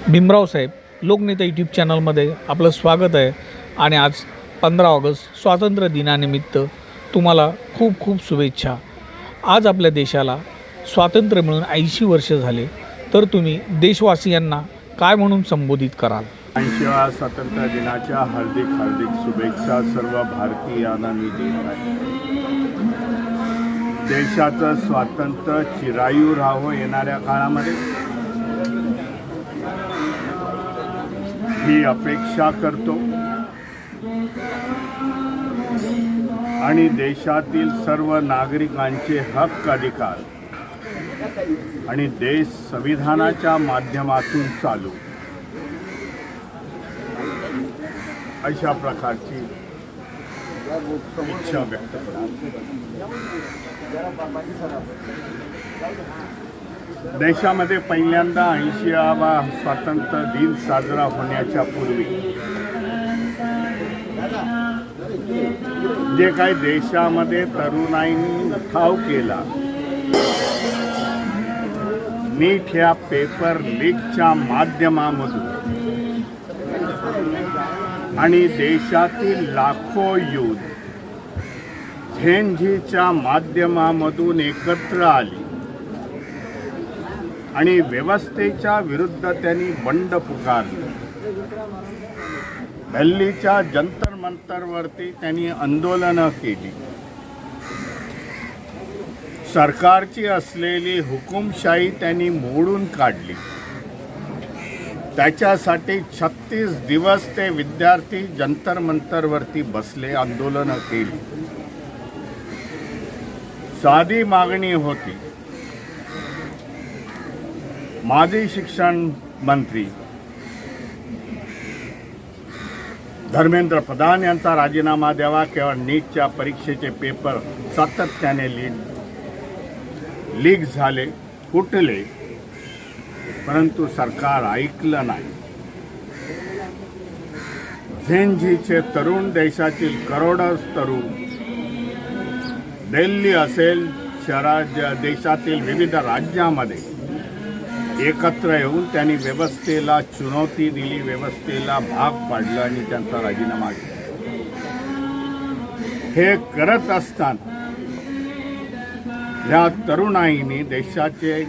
भीमराव साहेब लोकनेता YouTube चॅनलमध्ये आपलं स्वागत आहे। आणि आज 15 ऑगस्ट स्वातंत्र्य दिनानिमित्त तुम्हाला खूप खूप शुभेच्छा। आज आपल्या देशाला स्वातंत्र्य मिळून 80 वर्ष झाले, तर तुम्ही देशवासियांना काय म्हणून संबोधित कराल? 80व्या स्वातंत्र्य दिनाच्या हार्दिक शुभेच्छा सर्व भारतीयांना मी देत आहे। देशाचं स्वातंत्र्य चिरायू राहावं येणाऱ्या काळामध्ये ही अपेक्षा करतो आणि देशातील सर्व नागरिकांचे हक्क अधिकार आणि देश संविधानाच्या माध्यमातून चालू अशा प्रकारची इच्छा व्यक्त करतो। देशामध्ये पहिल्यांदा 80वा स्वातंत्र्य दिन साजरा होण्याच्या पूर्वी जे काही देशामध्ये तरुणाईंनी उठाव केला, नीट ह्या पेपर लीकच्या माध्यमामधून आणि देशातील लाखो युथ झेंझीच्या माध्यमामधून एकत्र आली आणि व्यवस्थेच्या विरुद्ध त्यांनी बंड पुकारली। दिल्लीच्या जंतर मंतरवरती त्यांनी आंदोलनं केली। सरकारची असलेली हुकुमशाही त्यांनी मोडून काढली। त्याच्यासाठी 36 दिवस ते विद्यार्थी जंतर मंतरवरती बसले, आंदोलनं केली। साधी मागणी होती, माजी शिक्षण मंत्री धर्मेंद्र प्रधान यांचा राजीनामा द्यावा, केवळ नीटच्या परीक्षेचे पेपर सातत्याने लीक झाले, फुटले, परंतु सरकार ऐकलं नाही। झेंझीचे तरुण, देशातील करोडो तरुण दिल्ली असेल देशातील विविध राज्यामध्ये एकत्र येऊन त्यांनी व्यवस्थेला चुनौती दिली, व्यवस्थेला भाग पाडलं आणि त्यांचा राजीनामा घेतला। हे करत असताना या तरुणाईने देशाचे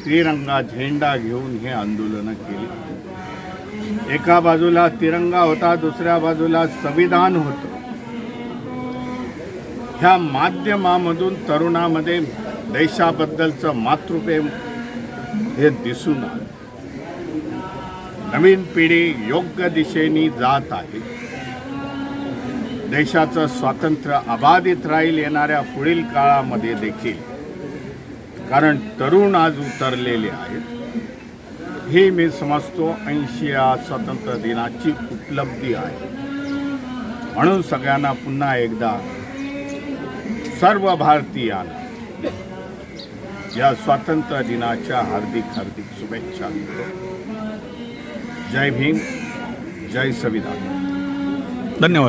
तिरंगा झेंडा घेऊन हे आंदोलन केले। एका बाजूला तिरंगा होता, दुसऱ्या बाजूला संविधान होतं। ह्या माध्यमामधून तरुणामध्ये देशाबद्दलचं मातृप्रेम हे दिसून आलं। नवीन पिढी योग्य दिशेने जात आहे। देशाचं स्वातंत्र्य अबाधित राहील येणाऱ्या पुढील काळामध्ये देखील, कारण तरुण आज उतरलेले आहेत। ही मी समजतो 80व्या स्वातंत्र्य दिनाची उपलब्धी आहे। म्हणून सगळ्यांना पुन्हा एकदा सर्व भारतीयांना या स्वातंत्र्य दिनाच्या हार्दिक शुभेच्छा। जय भीम, जय संविधान। धन्यवाद।